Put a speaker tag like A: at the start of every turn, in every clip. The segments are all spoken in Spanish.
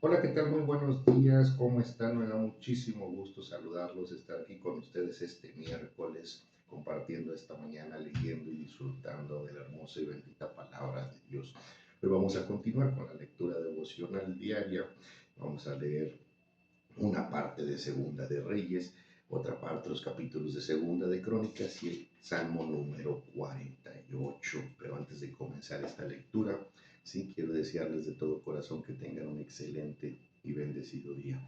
A: Hola, ¿qué tal? Muy buenos días, ¿cómo están? Me da muchísimo gusto saludarlos, estar aquí con ustedes este miércoles, compartiendo esta mañana, leyendo y disfrutando de la hermosa y bendita palabra de Dios. Hoy vamos a continuar con la lectura devocional diaria. Vamos a leer una parte de Segunda de Reyes, otra parte, los capítulos de Segunda de Crónicas y el Salmo número 48. Pero antes de comenzar esta lectura, sí quiero desearles de todo corazón que tengan un excelente y bendecido día.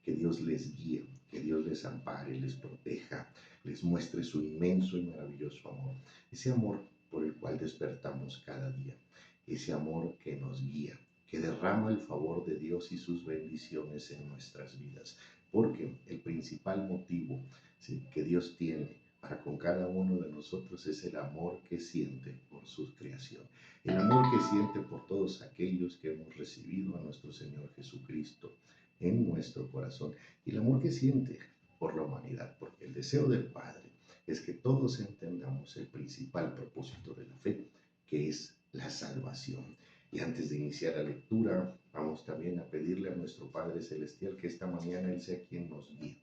A: Que Dios les guíe, que Dios les ampare, les proteja, les muestre su inmenso y maravilloso amor. Ese amor por el cual despertamos cada día. Ese amor que nos guía, que derrama el favor de Dios y sus bendiciones en nuestras vidas. Porque el principal motivo, ¿sí?, que Dios tiene para con cada uno de nosotros es el amor que siente por su creación. El amor que siente por todos aquellos que hemos recibido a nuestro Señor Jesucristo en nuestro corazón. Y el amor que siente por la humanidad, porque el deseo del Padre es que todos entendamos el principal propósito de la fe, que es la salvación. Y antes de iniciar la lectura, vamos también a pedirle a nuestro Padre Celestial que esta mañana Él sea quien nos guíe,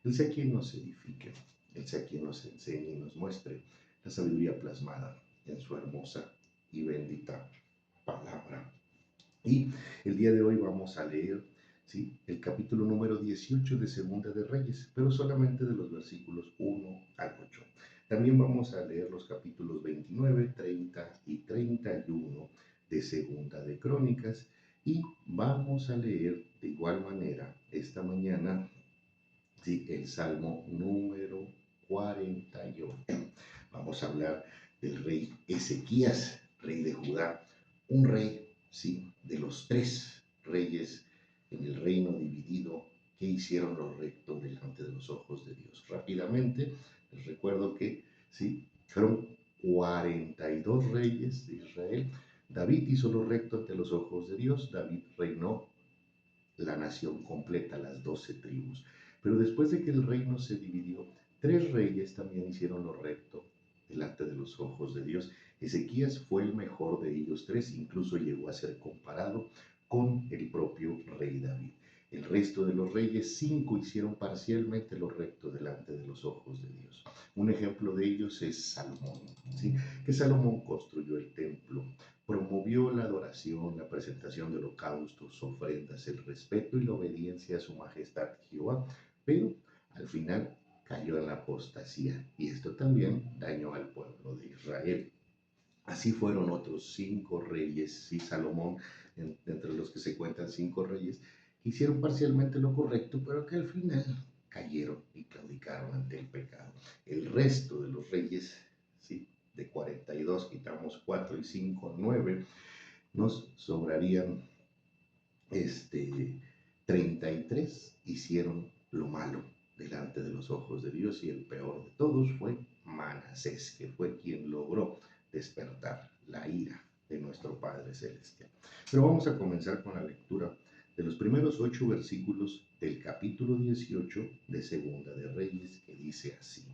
A: Él sea quien nos edifique, Él sea quien nos enseñe y nos muestre la sabiduría plasmada en su hermosa y bendita palabra. Y el día de hoy vamos a leer, ¿sí?, el capítulo número 18 de Segunda de Reyes, pero solamente de los versículos 1 al 8. También vamos a leer los capítulos 29, 30 y 31 de Segunda de Crónicas y vamos a leer de igual manera esta mañana, ¿sí?, el Salmo número 48. Vamos a hablar del rey Ezequías, rey de Judá, un rey, sí, de los tres reyes en el reino dividido que hicieron lo recto delante de los ojos de Dios. Rápidamente les recuerdo que, sí, fueron 42 reyes de Israel. David hizo lo recto ante los ojos de Dios. David reinó la nación completa, las 12 tribus. Pero después de que el reino se dividió, tres reyes también hicieron lo recto delante de los ojos de Dios. Ezequías fue el mejor de ellos tres, incluso llegó a ser comparado con el propio rey David. El resto de los reyes, cinco, hicieron parcialmente lo recto delante de los ojos de Dios. Un ejemplo de ellos es Salomón, ¿sí?, que Salomón construyó el templo, promovió la adoración, la presentación de holocaustos, ofrendas, el respeto y la obediencia a su majestad Jehová, pero al final cayó en la apostasía y esto también dañó al pueblo de Israel. Así fueron otros cinco reyes y Salomón, entre los que se cuentan cinco reyes, que hicieron parcialmente lo correcto, pero que al final cayeron y claudicaron ante el pecado. El resto de los reyes, sí, de 42 quitamos 4 y 5, 9, nos sobrarían 33, hicieron lo malo delante de los ojos de Dios y el peor de todos fue Manasés, que fue quien logró despertar la ira de nuestro Padre Celestial. Pero vamos a comenzar con la lectura de los primeros 8 versículos del capítulo 18 de Segunda de Reyes, que dice así: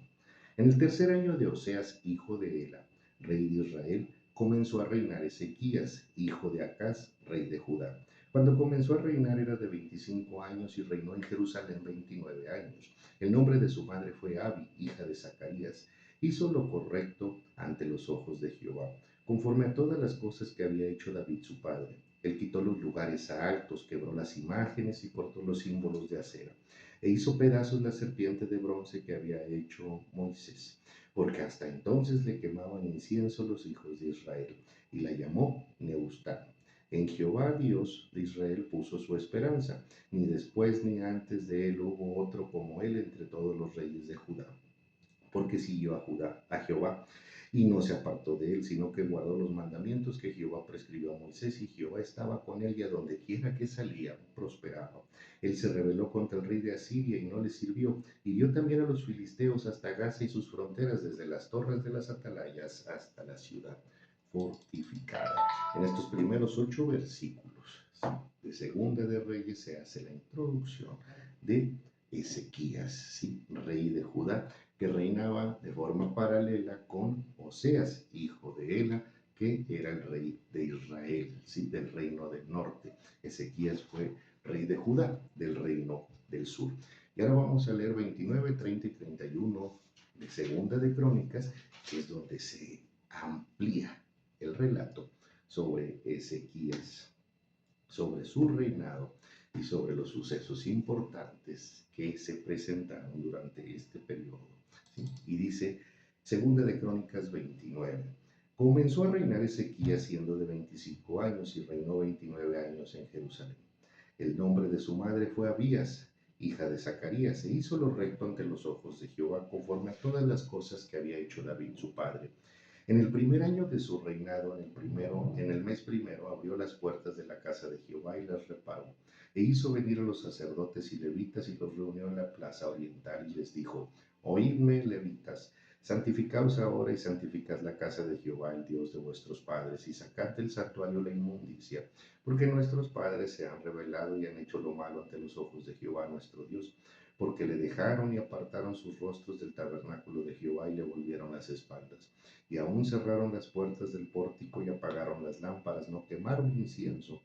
A: En el tercer año de Oseas, hijo de Ela, rey de Israel, comenzó a reinar Ezequías, hijo de Acaz, rey de Judá. Cuando comenzó a reinar era de 25 años y reinó en Jerusalén 29 años. El nombre de su madre fue Abi, hija de Zacarías. Hizo lo correcto ante los ojos de Jehová, conforme a todas las cosas que había hecho David su padre. Él quitó los lugares altos, quebró las imágenes y cortó los símbolos de acera, e hizo pedazos la serpiente de bronce que había hecho Moisés, porque hasta entonces le quemaban incienso los hijos de Israel, y la llamó Neustán. En Jehová Dios de Israel puso su esperanza, ni después ni antes de él hubo otro como él entre todos los reyes de Judá, porque siguió a Jehová, y no se apartó de él, sino que guardó los mandamientos que Jehová prescribió a Moisés, y Jehová estaba con él, y a donde quiera que salía, prosperaba. Él se rebeló contra el rey de Asiria y no le sirvió, y dio también a los filisteos hasta Gaza y sus fronteras, desde las torres de las atalayas hasta la ciudad fortificada. En estos primeros 8 versículos, ¿sí?, de Segunda de Reyes se hace la introducción de Ezequías, ¿sí?, rey de Judá, que reinaba de forma paralela con Oseas, hijo de Ela, que era el rey de Israel, ¿sí?, del reino del norte. Ezequías fue rey de Judá, del reino del sur. Y ahora vamos a leer 29, 30 y 31 de Segunda de Crónicas, que es donde se amplía el relato sobre Ezequías, sobre su reinado y sobre los sucesos importantes que se presentaron durante este periodo. ¿Sí? Y dice, Segunda de Crónicas 29. Comenzó a reinar Ezequías siendo de 25 años y reinó 29 años en Jerusalén. El nombre de su madre fue Abías, hija de Zacarías, e hizo lo recto ante los ojos de Jehová, conforme a todas las cosas que había hecho David su padre. En el primer año de su reinado, en el mes primero, abrió las puertas de la casa de Jehová y las reparó, e hizo venir a los sacerdotes y levitas y los reunió en la plaza oriental y les dijo, oídme, levitas, santificaos ahora y santificad la casa de Jehová, el Dios de vuestros padres, y sacad del santuario la inmundicia, porque nuestros padres se han rebelado y han hecho lo malo ante los ojos de Jehová nuestro Dios, porque le dejaron y apartaron sus rostros del tabernáculo de Jehová y le volvieron las espaldas. Y aún cerraron las puertas del pórtico y apagaron las lámparas, no quemaron incienso,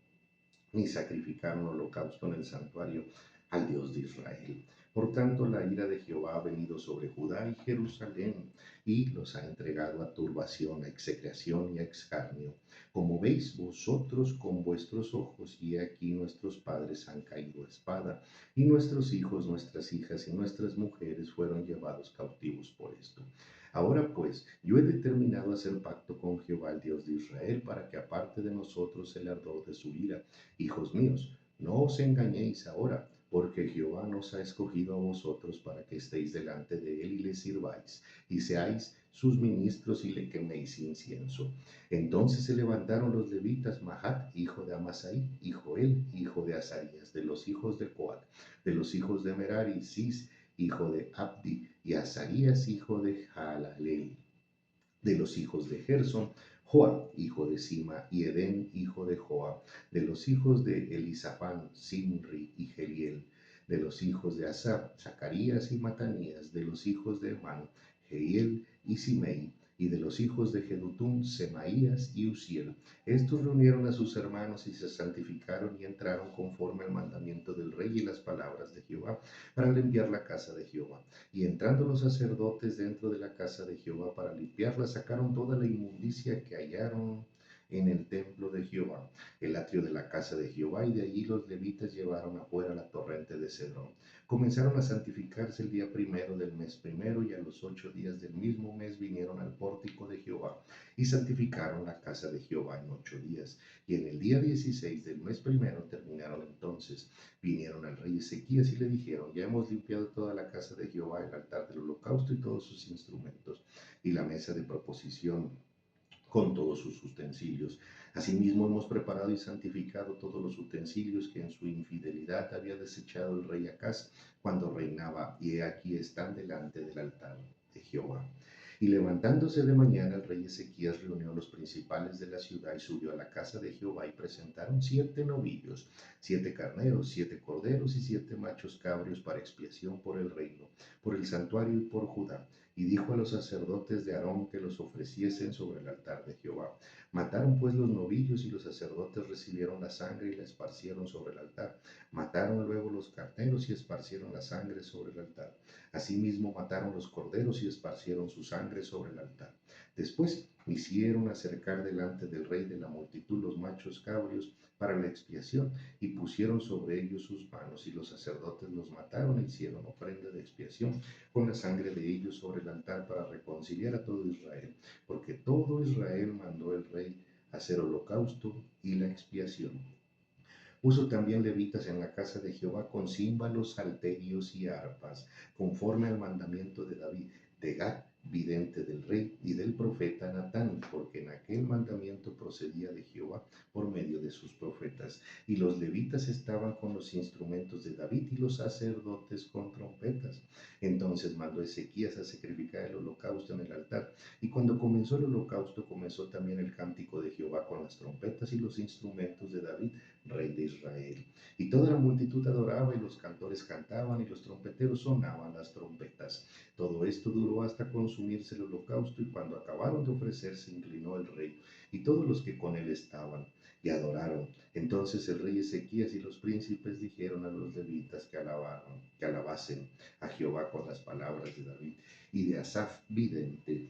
A: ni sacrificaron holocausto en el santuario al Dios de Israel. Por tanto, la ira de Jehová ha venido sobre Judá y Jerusalén, y los ha entregado a turbación, a execración y a escarnio. Como veis vosotros con vuestros ojos, y aquí nuestros padres han caído a espada, y nuestros hijos, nuestras hijas y nuestras mujeres fueron llevados cautivos por esto. Ahora pues, yo he determinado hacer pacto con Jehová, el Dios de Israel, para que aparte de nosotros el ardor de su ira. Hijos míos, no os engañéis ahora, porque Jehová nos ha escogido a vosotros para que estéis delante de él y le sirváis, y seáis sus ministros y le queméis incienso. Entonces se levantaron los levitas, Mahat, hijo de Amasai, y Joel, hijo de Azarías, de los hijos de Coat, de los hijos de Merari, Cis, hijo de Abdi, y Azarías, hijo de Jalaleel, de los hijos de Gerson, Joa, hijo de Sima, y Edén, hijo de Joa, de los hijos de Elisafán, Simri y Geliel, de los hijos de Asaf, Zacarías y Matanías, de los hijos de Emán, Jehiel y Simei, y de los hijos de Jedutún, Semaías y Uziel. Estos reunieron a sus hermanos y se santificaron y entraron conforme al mandamiento del rey y las palabras de Jehová para limpiar la casa de Jehová. Y entrando los sacerdotes dentro de la casa de Jehová para limpiarla, sacaron toda la inmundicia que hallaron en el templo de Jehová, el atrio de la casa de Jehová, y de allí los levitas llevaron afuera la torrente de Cedrón. Comenzaron a santificarse el día primero del mes primero, y a los 8 días del mismo mes vinieron al pórtico de Jehová, y santificaron la casa de Jehová en 8 días. Y en el día 16 del mes primero terminaron entonces. Vinieron al rey Ezequías y le dijeron, ya hemos limpiado toda la casa de Jehová, el altar del holocausto y todos sus instrumentos, y la mesa de proposición con todos sus utensilios. Asimismo hemos preparado y santificado todos los utensilios que en su infidelidad había desechado el rey Acaz cuando reinaba, y he aquí están delante del altar de Jehová. Y levantándose de mañana, el rey Ezequías reunió a los principales de la ciudad y subió a la casa de Jehová, y presentaron 7 novillos, 7 carneros, 7 corderos y 7 machos cabríos para expiación por el reino, por el santuario y por Judá. Y dijo a los sacerdotes de Aarón que los ofreciesen sobre el altar de Jehová. Mataron pues los novillos, y los sacerdotes recibieron la sangre y la esparcieron sobre el altar. Mataron luego los carneros y esparcieron la sangre sobre el altar. Asimismo mataron los corderos y esparcieron su sangre sobre el altar. Después hicieron acercar delante del rey de la multitud los machos cabríos para la expiación, y pusieron sobre ellos sus manos, y los sacerdotes los mataron e hicieron ofrenda de expiación con la sangre de ellos sobre el altar para reconciliar a todo Israel, porque todo Israel mandó el rey hacer holocausto y la expiación. Puso también levitas en la casa de Jehová con címbalos, salterios y arpas, conforme al mandamiento de David, de Gad, vidente del rey, y del profeta Natán, porque en aquel mandamiento procedía de Jehová por medio de sus profetas. Y los levitas estaban con los instrumentos de David, y los sacerdotes con trompetas. Entonces mandó Ezequías a sacrificar el holocausto en el altar, y cuando comenzó el holocausto, comenzó también el cántico de Jehová con las trompetas y los instrumentos de David, rey de Israel. Y toda la multitud adoraba, y los cantores cantaban, y los trompeteros sonaban las trompetas. Todo esto duró hasta consumirse el holocausto, y cuando acabaron de ofrecer, se inclinó el rey y todos los que con él estaban. y adoraron. Entonces el rey Ezequías y los príncipes dijeron a los levitas que alabasen a Jehová con las palabras de David y de Asaf vidente.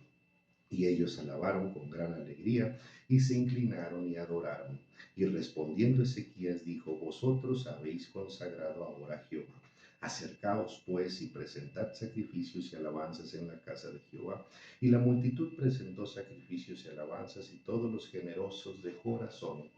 A: Y ellos alabaron con gran alegría y se inclinaron y adoraron. Y respondiendo Ezequías dijo: Vosotros habéis consagrado ahora a Jehová. Acercaos pues y presentad sacrificios y alabanzas en la casa de Jehová. Y la multitud presentó sacrificios y alabanzas, y todos los generosos de corazón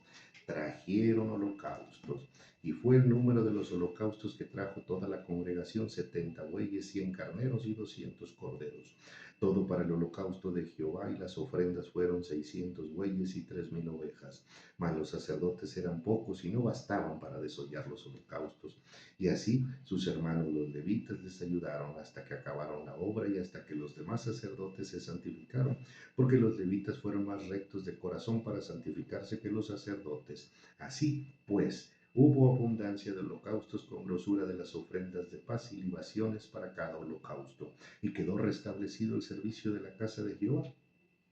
A: trajeron holocaustos. Y fue el número de los holocaustos que trajo toda la congregación 70 bueyes, 100 carneros y 200 corderos. Todo para el holocausto de Jehová, y las ofrendas fueron 600 bueyes y 3000 ovejas. Mas los sacerdotes eran pocos y no bastaban para desollar los holocaustos. Y así sus hermanos los levitas les ayudaron hasta que acabaron la obra y hasta que los demás sacerdotes se santificaron, porque los levitas fueron más rectos de corazón para santificarse que los sacerdotes. Así pues, hubo abundancia de holocaustos con grosura de las ofrendas de paz y libaciones para cada holocausto, y quedó restablecido el servicio de la casa de Jehová.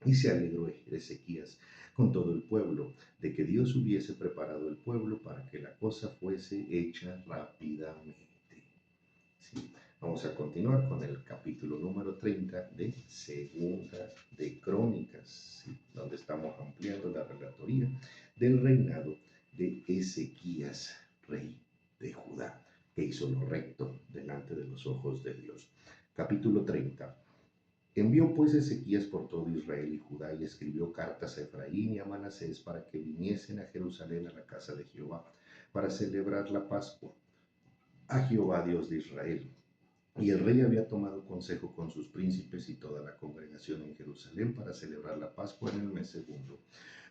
A: Y se alegró Ezequías con todo el pueblo de que Dios hubiese preparado el pueblo para que la cosa fuese hecha rápidamente. ¿Sí? Vamos a continuar con el capítulo número 30 de Segunda de Crónicas, ¿sí? Donde estamos ampliando la relatoría del reinado de Ezequías, rey de Judá, que hizo lo recto delante de los ojos de Dios. Capítulo 30. Envió pues Ezequías por todo Israel y Judá, y escribió cartas a Efraín y a Manasés para que viniesen a Jerusalén a la casa de Jehová, para celebrar la Pascua a Jehová Dios de Israel. Y el rey había tomado consejo con sus príncipes y toda la congregación en Jerusalén para celebrar la Pascua en el mes segundo,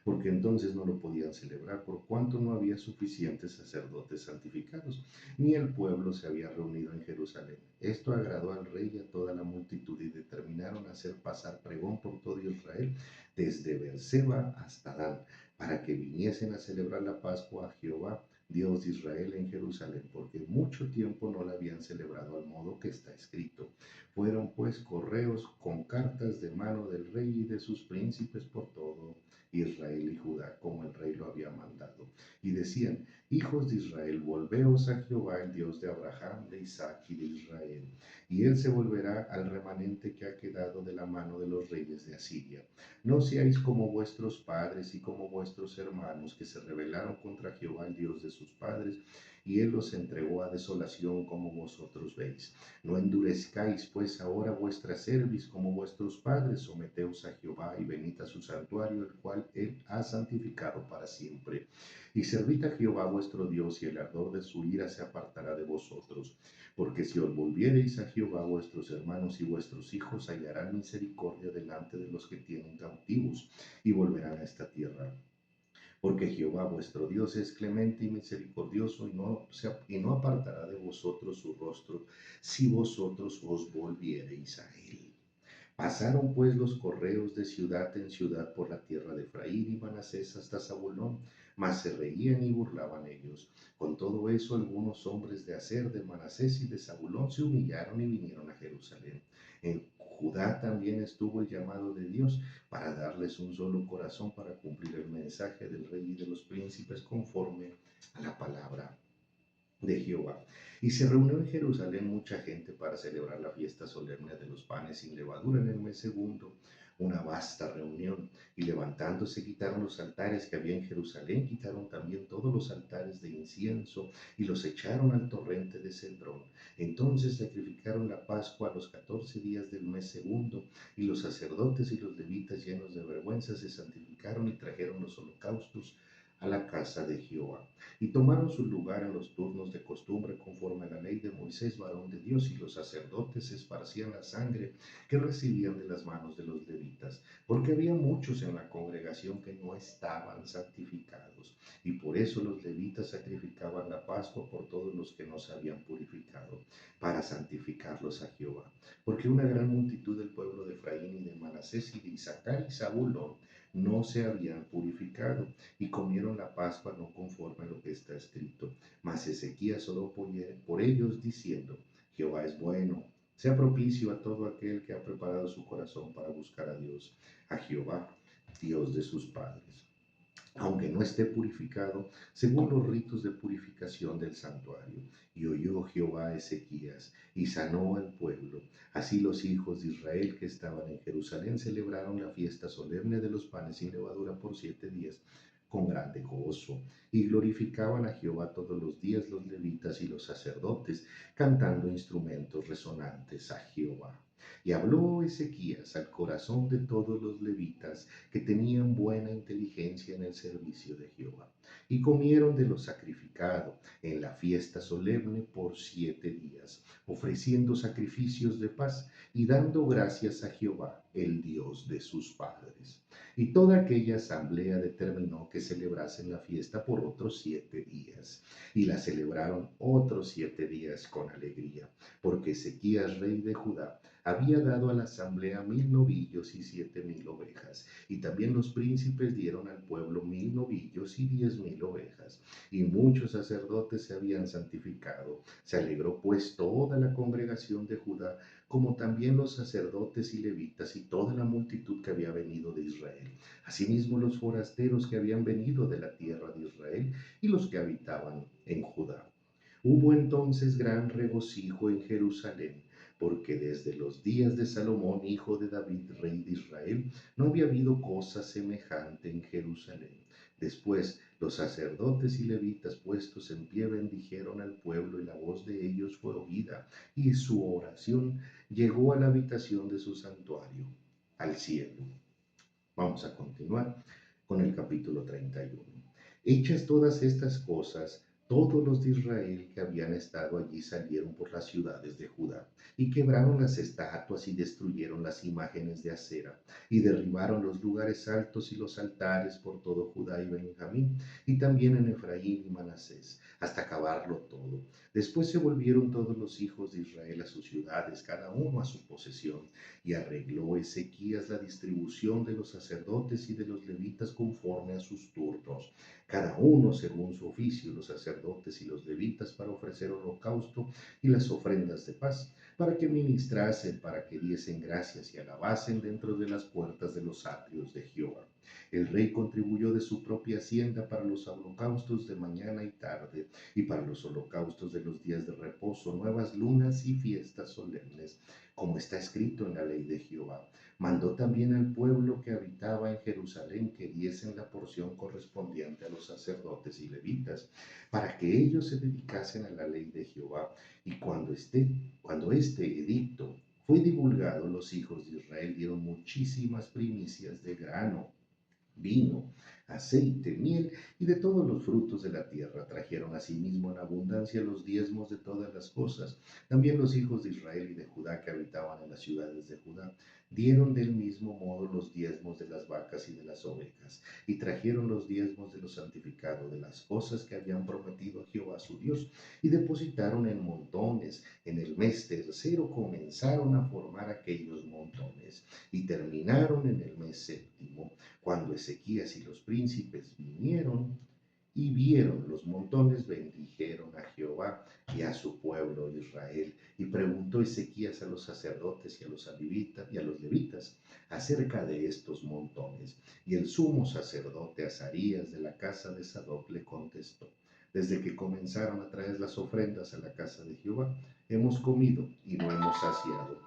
A: porque entonces no lo podían celebrar por cuanto no había suficientes sacerdotes santificados, ni el pueblo se había reunido en Jerusalén. Esto agradó al rey y a toda la multitud, y determinaron hacer pasar pregón por todo Israel, desde Beerseba hasta Dan, para que viniesen a celebrar la Pascua a Jehová Dios de Israel en Jerusalén, porque mucho tiempo no la habían celebrado al modo que está escrito. Fueron pues correos con cartas de mano del rey y de sus príncipes por todo Israel y Judá, como el rey lo había mandado. Y decían: hijos de Israel, volveos a Jehová, el Dios de Abraham, de Isaac y de Israel, y él se volverá al remanente que ha quedado de la mano de los reyes de Asiria. No seáis como vuestros padres y como vuestros hermanos, que se rebelaron contra Jehová, el Dios de sus padres, y él los entregó a desolación, como vosotros veis. No endurezcáis pues ahora vuestra cerviz como vuestros padres. Someteos a Jehová y venid a su santuario, el cual él ha santificado para siempre. Y servid a Jehová vuestro Dios, y el ardor de su ira se apartará de vosotros. Porque si os volviereis a Jehová, vuestros hermanos y vuestros hijos hallarán misericordia delante de los que tienen cautivos, y volverán a esta tierra. Porque Jehová vuestro Dios es clemente y misericordioso, y no apartará de vosotros su rostro, si vosotros os volviereis a él. Pasaron pues los correos de ciudad en ciudad por la tierra de Efraín y Manasés hasta Zabulón, mas se reían y burlaban ellos. Con todo eso, algunos hombres de Aser, de Manasés y de Zabulón se humillaron y vinieron a Jerusalén. En Judá también estuvo el llamado de Dios para darles un solo corazón, para cumplir el mensaje del rey y de los príncipes conforme a la palabra de Jehová. Y se reunió en Jerusalén mucha gente para celebrar la fiesta solemne de los panes sin levadura en el mes segundo, una vasta reunión. Y levantándose quitaron los altares que había en Jerusalén, quitaron también todos los altares de incienso y los echaron al torrente de Cedrón. Entonces sacrificaron la Pascua a los 14 días del mes segundo, y los sacerdotes y los levitas, llenos de vergüenza, se santificaron y trajeron los holocaustos a la casa de Jehová. Y tomaron su lugar en los turnos de costumbre, conforme a la ley de Moisés, varón de Dios, y los sacerdotes esparcían la sangre que recibían de las manos de los levitas, porque había muchos en la congregación que no estaban santificados, y por eso los levitas sacrificaban la Pascua por todos los que no se habían purificado, para santificarlos a Jehová. Porque una gran multitud del pueblo de Efraín y de Manasés y de Isaacar y Zabulón no se habían purificado, y comieron la Pascua no conforme a lo que está escrito. Mas Ezequías oró por ellos, diciendo: Jehová es bueno, sea propicio a todo aquel que ha preparado su corazón para buscar a Dios, a Jehová, Dios de sus padres. aunque no esté purificado, según los ritos de purificación del santuario. Y oyó Jehová a Ezequías, y sanó al pueblo. Así los hijos de Israel que estaban en Jerusalén celebraron la fiesta solemne de los panes sin levadura por 7 días, con grande gozo, y glorificaban a Jehová todos los días los levitas y los sacerdotes, cantando instrumentos resonantes a Jehová. Y habló Ezequías al corazón de todos los levitas que tenían buena inteligencia en el servicio de Jehová, y comieron de lo sacrificado en la fiesta solemne por 7 días, ofreciendo sacrificios de paz y dando gracias a Jehová, el Dios de sus padres. Y toda aquella asamblea determinó que celebrasen la fiesta por otros 7 días, y la celebraron otros 7 días con alegría, porque Ezequías, rey de Judá, había dado a la asamblea 1000 novillos y 7000 ovejas, y también los príncipes dieron al pueblo 1000 novillos y 10000 ovejas, y muchos sacerdotes se habían santificado. Se alegró pues toda la congregación de Judá, como también los sacerdotes y levitas y toda la multitud que había venido de Israel, asimismo los forasteros que habían venido de la tierra de Israel y los que habitaban en Judá. Hubo entonces gran regocijo en Jerusalén, porque desde los días de Salomón, hijo de David, rey de Israel, no había habido cosa semejante en Jerusalén. Después los sacerdotes y levitas puestos en pie bendijeron al pueblo, y la voz de ellos fue oída, y su oración llegó a la habitación de su santuario, al cielo. Vamos a continuar con el capítulo 31. Hechas todas estas cosas, todos los de Israel que habían estado allí salieron por las ciudades de Judá, y quebraron las estatuas y destruyeron las imágenes de acera, y derribaron los lugares altos y los altares por todo Judá y Benjamín, y también en Efraín y Manasés, hasta acabarlo todo. Después se volvieron todos los hijos de Israel a sus ciudades, cada uno a su posesión, y arregló Ezequías la distribución de los sacerdotes y de los levitas conforme a sus turnos, cada uno según su oficio, los sacerdotes y los levitas para ofrecer holocausto y las ofrendas de paz, para que ministrasen, para que diesen gracias y alabasen dentro de las puertas de los atrios de Jehová. El rey contribuyó de su propia hacienda para los holocaustos de mañana y tarde, y para los holocaustos de los días de reposo, nuevas lunas y fiestas solemnes, como está escrito en la ley de Jehová. Mandó también al pueblo que habitaba en Jerusalén que diesen la porción correspondiente a los sacerdotes y levitas, para que ellos se dedicasen a la ley de Jehová. Y cuando este edicto fue divulgado, los hijos de Israel dieron muchísimas primicias de grano, vino, aceite, miel y de todos los frutos de la tierra. Trajeron asimismo en abundancia los diezmos de todas las cosas. También los hijos de Israel y de Judá que habitaban en las ciudades de Judá dieron del mismo modo los diezmos de las vacas y de las ovejas, y trajeron los diezmos de lo santificado, de las cosas que habían prometido a Jehová su Dios, y depositaron en montones. En el mes tercero comenzaron a formar aquellos montones, y terminaron en el mes séptimo. Cuando Ezequías y los príncipes vinieron y vieron los montones, bendijeron a Jehová y a su pueblo Israel. Y preguntó Ezequías a los sacerdotes y a los levitas acerca de estos montones. Y el sumo sacerdote Azarías de la casa de Sadoc le contestó: desde que comenzaron a traer las ofrendas a la casa de Jehová, hemos comido y no hemos saciado,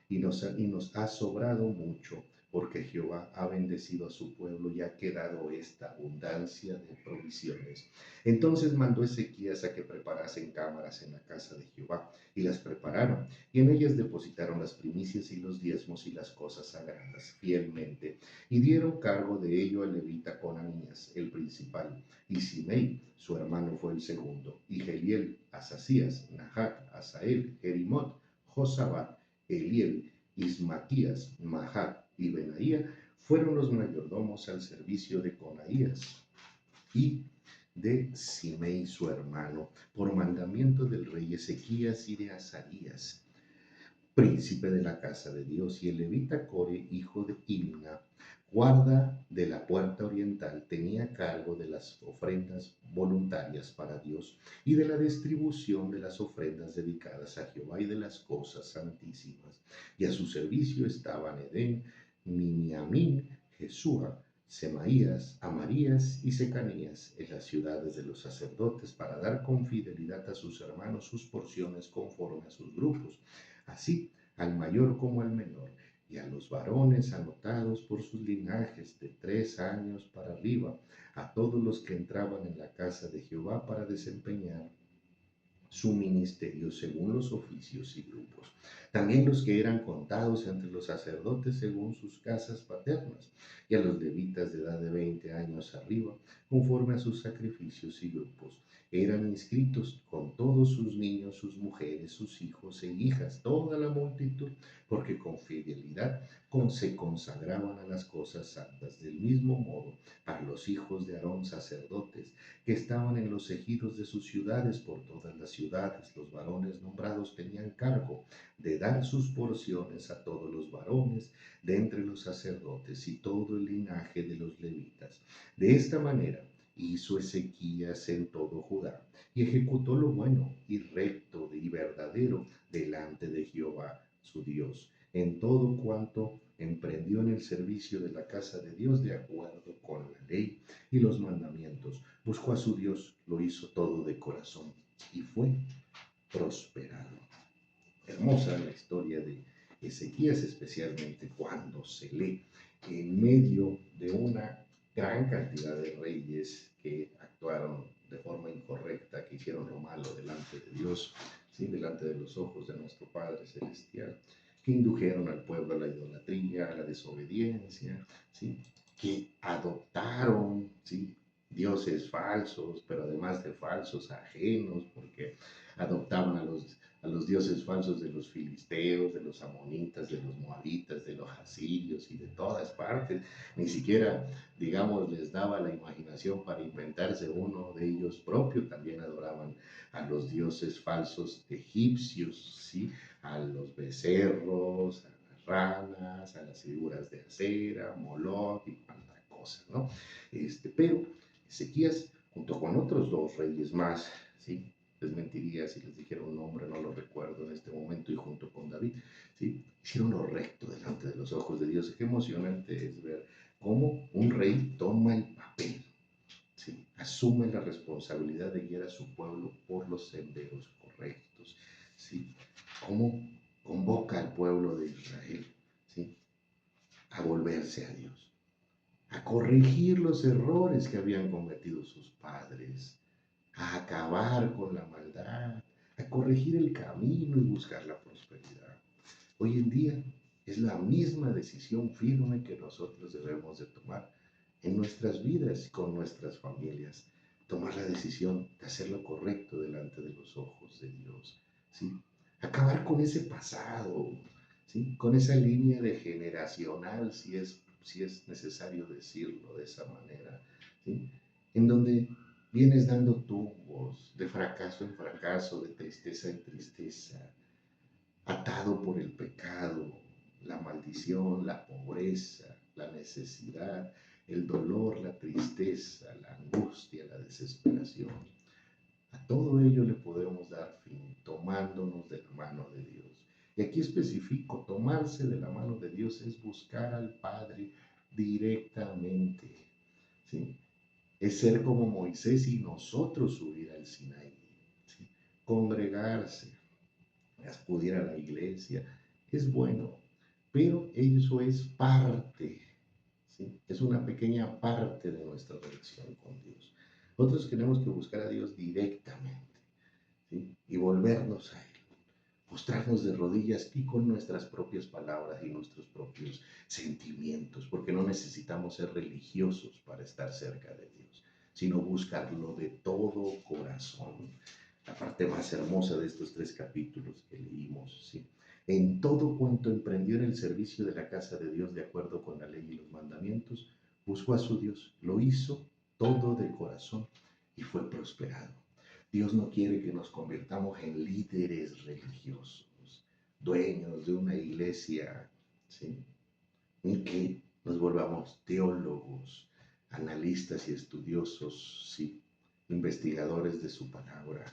A: y nos ha sobrado mucho, porque Jehová ha bendecido a su pueblo y ha quedado esta abundancia de provisiones. Entonces mandó Ezequías a que preparasen cámaras en la casa de Jehová, y las prepararon, y en ellas depositaron las primicias y los diezmos y las cosas sagradas fielmente, y dieron cargo de ello al levita Conanías, el principal, y Simei, su hermano, fue el segundo, y Geliel, Asasías, Nahat, Asael, Jerimot, Josabat, Eliel, Ismaquías, Mahat y Benaía fueron los mayordomos al servicio de Conaías y de Simei su hermano, por mandamiento del rey Ezequías y de Azarías, príncipe de la casa de Dios. Y el levita Core, hijo de Imna, guarda de la puerta oriental, tenía cargo de las ofrendas voluntarias para Dios y de la distribución de las ofrendas dedicadas a Jehová y de las cosas santísimas. Y a su servicio estaban Edén, Miniamín, Jesúa, Semaías, Amarías y Secanías en las ciudades de los sacerdotes para dar con fidelidad a sus hermanos sus porciones conforme a sus grupos, así al mayor como al menor, y a los varones anotados por sus linajes de 3 años para arriba, a todos los que entraban en la casa de Jehová para desempeñar su ministerio según los oficios y grupos. También los que eran contados entre los sacerdotes según sus casas paternas, y a los levitas de edad de 20 años arriba, conforme a sus sacrificios y grupos. Eran inscritos con todos sus niños, sus mujeres, sus hijos e hijas, toda la multitud, porque con fidelidad se consagraban a las cosas santas. Del mismo modo, para los hijos de Aarón sacerdotes, que estaban en los ejidos de sus ciudades por todas las ciudades. Los varones nombrados tenían cargo de dar sus porciones a todos los varones de entre los sacerdotes y todo el linaje de los levitas. De esta manera hizo Ezequías en todo Judá y ejecutó lo bueno y recto y verdadero delante de Jehová su Dios, en todo cuanto emprendió en el servicio de la casa de Dios de acuerdo con la ley y los mandamientos. Buscó a su Dios, lo hizo todo de corazón y fue prosperado. Hermosa la historia de Ezequías, especialmente cuando se lee en medio de una gran cantidad de reyes que actuaron de forma incorrecta, que hicieron lo malo delante de Dios, ¿sí? Delante de los ojos de nuestro Padre Celestial, que indujeron al pueblo a la idolatría, a la desobediencia, ¿sí? Que adoptaron, ¿sí? Dioses falsos, pero además de falsos, ajenos, porque adoptaban a los dioses falsos de los filisteos, de los amonitas, de los moabitas, de los asirios y de todas partes. Ni siquiera, digamos, les daba la imaginación para inventarse uno de ellos propio. También adoraban a los dioses falsos egipcios, ¿sí? A los becerros, a las ranas, a las figuras de acera, Moloch y cuánta cosa, ¿no? Pero Ezequías, junto con otros dos reyes más, ¿sí? Les mentiría si les dijera un nombre, no lo recuerdo en este momento, y junto con David, ¿sí? Hicieron lo recto delante de los ojos de Dios. Qué emocionante es ver cómo un rey toma el papel, ¿sí? Asume la responsabilidad de guiar a su pueblo por los senderos correctos, ¿sí? Cómo convoca al pueblo de Israel, ¿sí? A volverse a Dios, a corregir los errores que habían cometido sus padres, a acabar con la maldad, a corregir el camino y buscar la prosperidad. Hoy en día es la misma decisión firme que nosotros debemos de tomar en nuestras vidas y con nuestras familias. Tomar la decisión de hacer lo correcto delante de los ojos de Dios, ¿sí? Acabar con ese pasado, ¿sí? Con esa línea de generacional, si es necesario decirlo de esa manera, ¿sí? En donde vienes dando tumbos de fracaso en fracaso, de tristeza en tristeza, atado por el pecado, la maldición, la pobreza, la necesidad, el dolor, la tristeza, la angustia, la desesperación. A todo ello le podemos dar fin tomándonos de la mano de Dios. Y aquí especifico, tomarse de la mano de Dios es buscar al Padre directamente, ¿sí? Es ser como Moisés y nosotros subir al Sinaí, ¿sí? Congregarse, acudir a la iglesia, es bueno, pero eso es parte, ¿sí? Es una pequeña parte de nuestra relación con Dios. Nosotros tenemos que buscar a Dios directamente, ¿sí? Y volvernos a Él, postrarnos de rodillas y con nuestras propias palabras y nuestros propios sentimientos, porque no necesitamos ser religiosos para estar cerca de Dios, sino buscarlo de todo corazón. La parte más hermosa de estos 3 capítulos que leímos, ¿sí? En todo cuanto emprendió en el servicio de la casa de Dios de acuerdo con la ley y los mandamientos, buscó a su Dios, lo hizo todo de corazón y fue prosperado. Dios no quiere que nos convirtamos en líderes religiosos, dueños de una iglesia, ¿sí? Ni que nos volvamos teólogos, analistas y estudiosos, ¿sí? Investigadores de su palabra.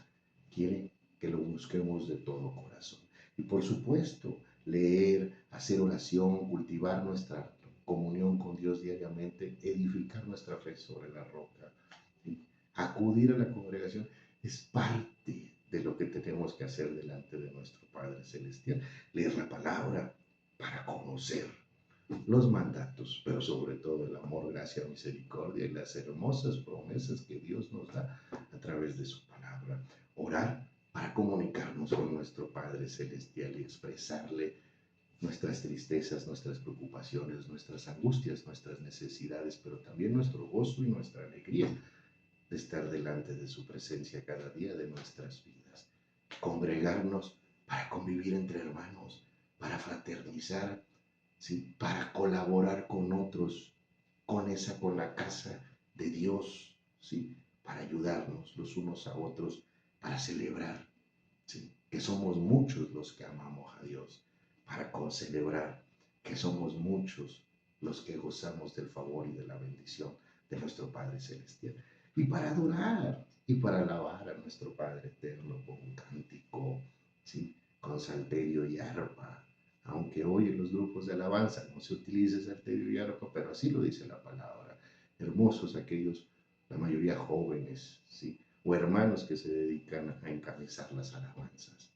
A: Quiere que lo busquemos de todo corazón. Y por supuesto, leer, hacer oración, cultivar nuestra comunión con Dios diariamente, edificar nuestra fe sobre la roca, ¿sí? Acudir a la congregación es parte de lo que tenemos que hacer delante de nuestro Padre Celestial. Leer la palabra para conocer los mandatos, pero sobre todo el amor, gracia, misericordia y las hermosas promesas que Dios nos da a través de su palabra. Orar para comunicarnos con nuestro Padre Celestial y expresarle nuestras tristezas, nuestras preocupaciones, nuestras angustias, nuestras necesidades, pero también nuestro gozo y nuestra alegría de estar delante de su presencia cada día de nuestras vidas. Congregarnos para convivir entre hermanos, para fraternizar, ¿sí? Para colaborar con otros, con la casa de Dios, ¿sí? Para ayudarnos los unos a otros, para celebrar, ¿sí? Que somos muchos los que amamos a Dios, para celebrar que somos muchos los que gozamos del favor y de la bendición de nuestro Padre Celestial, y para adorar y para alabar a nuestro Padre Eterno con un cántico, ¿sí? Con salterio y arpa, aunque hoy en los grupos de alabanza no se utiliza salterio y arpa, pero así lo dice la palabra. Hermosos aquellos, la mayoría jóvenes, ¿sí? O hermanos que se dedican a encabezar las alabanzas,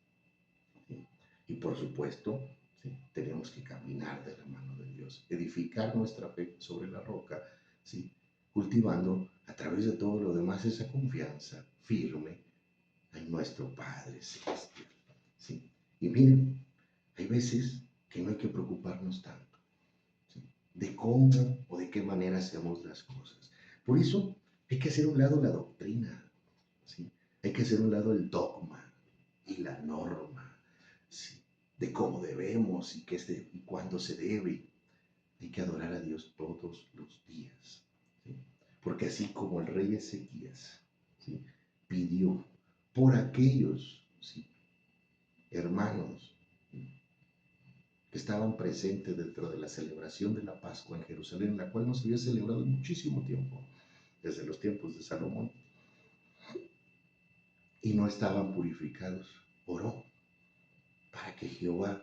A: ¿sí? Y por supuesto, ¿sí? Tenemos que caminar de la mano de Dios, edificar nuestra fe sobre la roca, ¿sí? Cultivando a través de todo lo demás esa confianza firme en nuestro Padre Celestial, ¿sí? Y miren, hay veces que no hay que preocuparnos tanto, ¿sí? De cómo o de qué manera hacemos las cosas. Por eso hay que hacer a un lado la doctrina, ¿sí? Hay que hacer a un lado el dogma y la norma, ¿sí? De cómo debemos y cuándo se debe. Hay que adorar a Dios todos los días, ¿sí? Porque así como el rey Ezequías, ¿sí? Pidió por aquellos, ¿sí? Hermanos, ¿sí? Que estaban presentes dentro de la celebración de la Pascua en Jerusalén, la cual no se había celebrado en muchísimo tiempo, desde los tiempos de Salomón, y no estaban purificados. Oró para que Jehová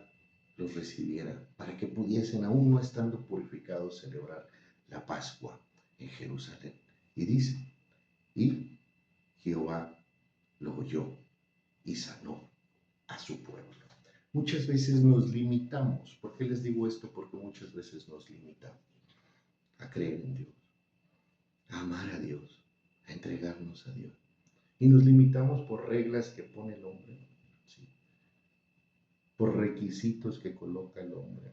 A: los recibiera, para que pudiesen, aún no estando purificados, celebrar la Pascua en Jerusalén. Y dice, y Jehová lo oyó y sanó a su pueblo. Muchas veces nos limitamos. ¿Por qué les digo esto? Porque muchas veces nos limitamos a creer en Dios, a amar a Dios, a entregarnos a Dios. Y nos limitamos por reglas que pone el hombre, ¿sí? Por requisitos que coloca el hombre,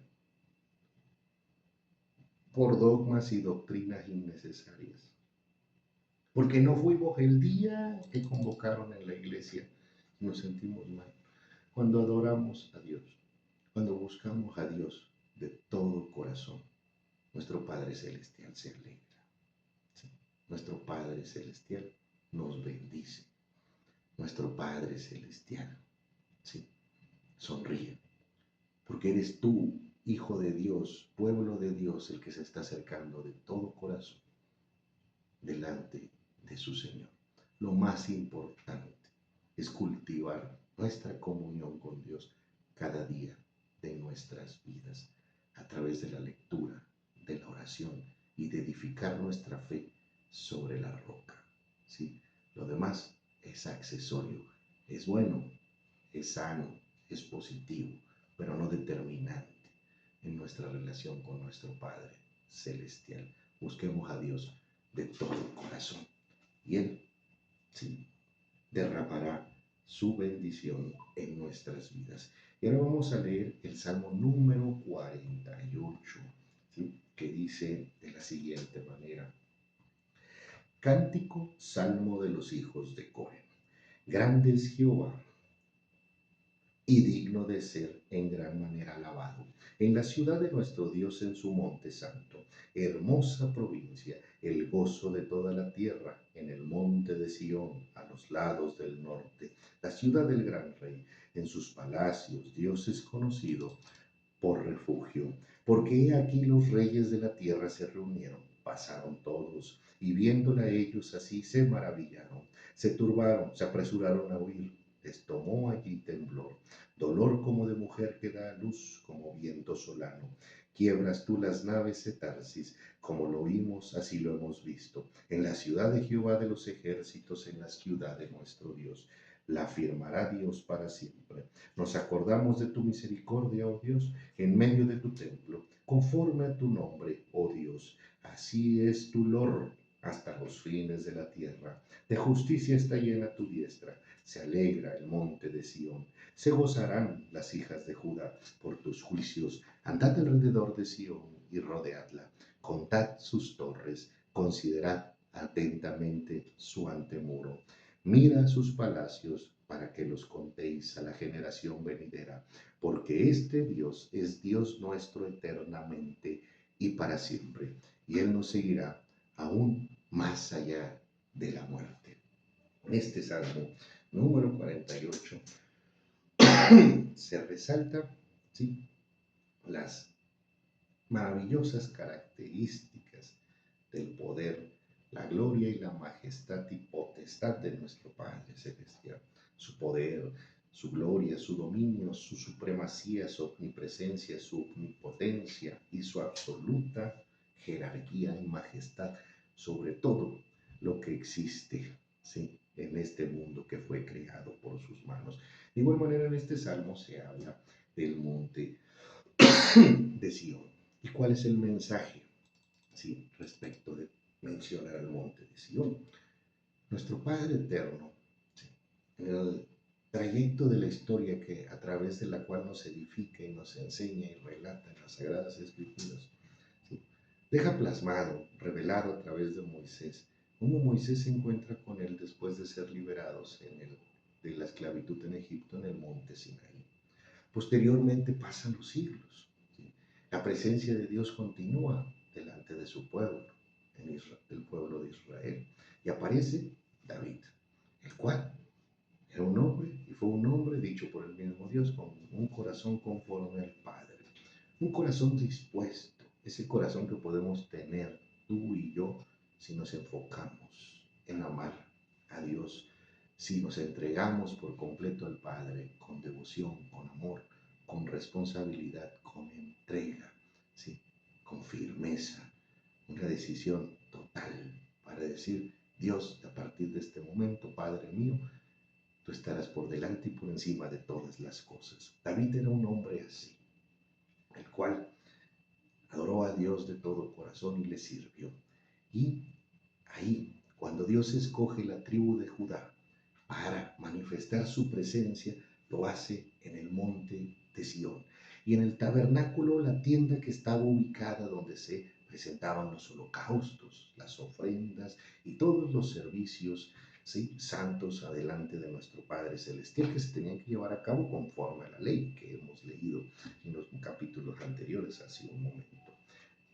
A: por dogmas y doctrinas innecesarias. Porque no fuimos el día que convocaron en la iglesia y nos sentimos mal. Cuando adoramos a Dios, cuando buscamos a Dios de todo corazón, nuestro Padre Celestial se alegra, ¿sí? Nuestro Padre Celestial nos bendice. Nuestro Padre Celestial, ¿sí? Sonríe, porque eres tú, hijo de Dios, pueblo de Dios, el que se está acercando de todo corazón delante de su Señor. Lo más importante es cultivar nuestra comunión con Dios cada día de nuestras vidas, a través de la lectura, de la oración y de edificar nuestra fe sobre la roca, ¿sí? Lo demás es accesorio, es bueno, es sano, es positivo, pero no determinante en nuestra relación con nuestro Padre Celestial. Busquemos a Dios de todo el corazón y Él, sí, derramará su bendición en nuestras vidas. Y ahora vamos a leer el Salmo número 48, ¿sí? Que dice de la siguiente manera: Cántico, salmo de los hijos de Coré. Grande es Jehová y digno de ser en gran manera alabado en la ciudad de nuestro Dios, en su monte santo. Hermosa provincia, el gozo de toda la tierra, en el monte de Sión, a los lados del norte, la ciudad del gran rey. En sus palacios Dios es conocido por refugio, porque he aquí los reyes de la tierra se reunieron, pasaron todos, y viéndola ellos así se maravillaron, se turbaron, se apresuraron a huir, les tomó allí temblor, dolor como de mujer que da a luz, como viento solano. Quiebras tú las naves de Tarsis, como lo oímos, así lo hemos visto, en la ciudad de Jehová de los ejércitos, en la ciudad de nuestro Dios. La afirmará Dios para siempre. Nos acordamos de tu misericordia, oh Dios, en medio de tu templo, conforme a tu nombre, oh Dios. Así es tu lor hasta los fines de la tierra. De justicia está llena tu diestra. Se alegra el monte de Sión. Se gozarán las hijas de Judá por tus juicios. Andad alrededor de Sión y rodeadla. Contad sus torres. Considerad atentamente su antemuro. Mira sus palacios para que los contéis a la generación venidera, porque este Dios es Dios nuestro eternamente y para siempre, y Él nos seguirá aún más allá de la muerte. En este Salmo número 48 se resalta, ¿sí?, las maravillosas características del poder, la gloria y la majestad y potestad de nuestro Padre Celestial. Su poder, su gloria, su dominio, su supremacía, su omnipresencia, su omnipotencia y su absoluta jerarquía y majestad sobre todo lo que existe, ¿sí?, en este mundo que fue creado por sus manos. De igual manera, en este salmo se habla del monte de Sión. ¿Y cuál es el mensaje, sí, respecto de mencionar al monte de Sión? Nuestro Padre Eterno, ¿sí?, en el trayecto de la historia que, a través de la cual nos edifica y nos enseña y relata en las Sagradas Escrituras, ¿sí?, deja plasmado, revelado a través de Moisés, cómo Moisés se encuentra con él después de ser liberados de la esclavitud en Egipto en el monte Sinaí. Posteriormente pasan los siglos, ¿sí? La presencia de Dios continúa delante de su pueblo, el pueblo de Israel, y aparece David, el cual era un hombre y fue un hombre dicho por el mismo Dios con un corazón conforme al Padre, un corazón dispuesto, ese corazón que podemos tener tú y yo si nos enfocamos en amar a Dios, si nos entregamos por completo al Padre con devoción, con amor, con responsabilidad, con entrega, ¿sí?, con firmeza, una decisión total para decir: Dios, a partir de este momento, Padre mío, tú estarás por delante y por encima de todas las cosas. David era un hombre así, el cual adoró a Dios de todo corazón y le sirvió. Y ahí, cuando Dios escoge la tribu de Judá para manifestar su presencia, lo hace en el monte de Sión. Y en el tabernáculo, la tienda que estaba ubicada donde se presentaban los holocaustos, las ofrendas y todos los servicios, ¿sí?, santos adelante de nuestro Padre Celestial, que se tenían que llevar a cabo conforme a la ley que hemos leído en los capítulos anteriores hace un momento.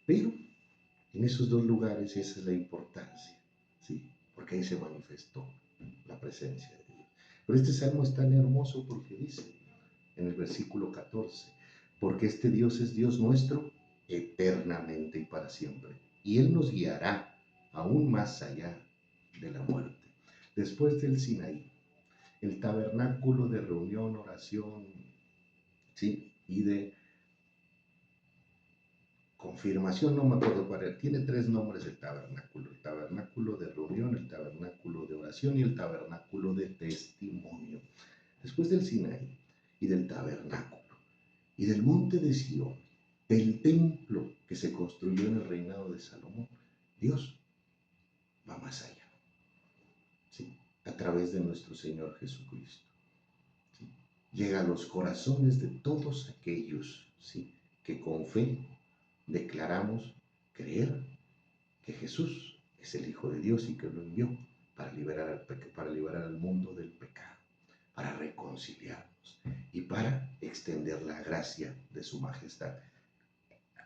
A: Pero en esos dos lugares esa es la importancia, ¿sí?, porque ahí se manifestó la presencia de Dios. Pero este salmo es tan hermoso porque dice en el versículo 14, porque este Dios es Dios nuestro eternamente y para siempre, y Él nos guiará aún más allá de la muerte. Después del Sinaí, el tabernáculo de reunión, oración, ¿sí?, y de confirmación, no me acuerdo cuál era, tiene tres nombres el tabernáculo de reunión, el tabernáculo de oración y el tabernáculo de testimonio. Después del Sinaí y del tabernáculo y del monte de Sión, del templo que se construyó en el reinado de Salomón, Dios va más allá, ¿sí?, a través de nuestro Señor Jesucristo, ¿sí?, llega a los corazones de todos aquellos, ¿sí?, que con fe declaramos creer que Jesús es el Hijo de Dios y que lo envió para liberar al mundo del pecado, para reconciliarnos y para extender la gracia de su majestad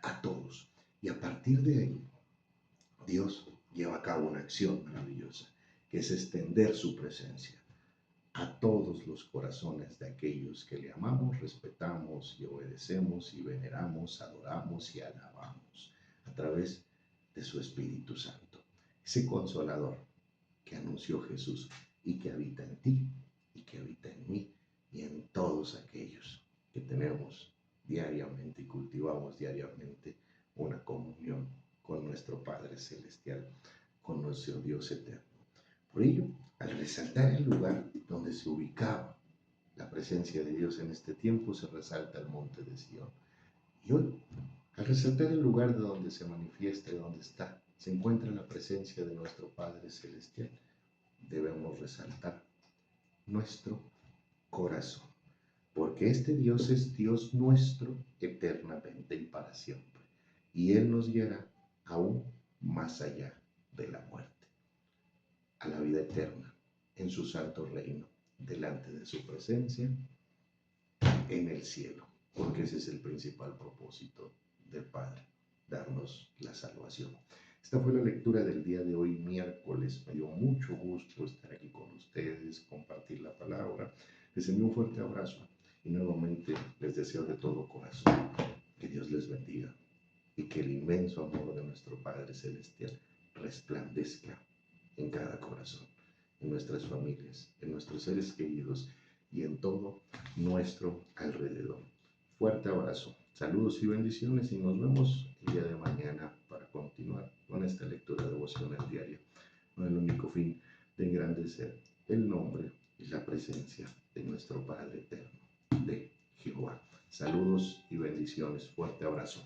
A: a todos. Y a partir de ahí, Dios lleva a cabo una acción maravillosa, que es extender su presencia a todos los corazones de aquellos que le amamos, respetamos y obedecemos y veneramos, adoramos y alabamos a través de su Espíritu Santo, ese consolador que anunció Jesús y que habita en ti y que habita en mí todos aquellos que tenemos diariamente y cultivamos diariamente una comunión con nuestro Padre Celestial, con nuestro Dios eterno. Por ello, al resaltar el lugar donde se ubicaba la presencia de Dios en este tiempo, se resalta el monte de Sión. Y hoy, al resaltar el lugar de donde se manifiesta y donde está, se encuentra la presencia de nuestro Padre Celestial, debemos resaltar nuestro corazón, porque este Dios es Dios nuestro eternamente y para siempre, y Él nos guiará aún más allá de la muerte, a la vida eterna, en su santo reino, delante de su presencia, en el cielo, porque ese es el principal propósito del Padre, darnos la salvación. Esta fue la lectura del día de hoy, miércoles. Me dio mucho gusto estar aquí con ustedes, compartir la palabra. Les envío un fuerte abrazo y nuevamente les deseo de todo corazón que Dios les bendiga y que el inmenso amor de nuestro Padre Celestial resplandezca en cada corazón, en nuestras familias, en nuestros seres queridos y en todo nuestro alrededor. Fuerte abrazo, saludos y bendiciones, y nos vemos el día de mañana para continuar con esta lectura devocional diaria, con el único fin de engrandecer el nombre y la presencia de nuestro Padre eterno, de Jehová. Saludos y bendiciones, fuerte abrazo.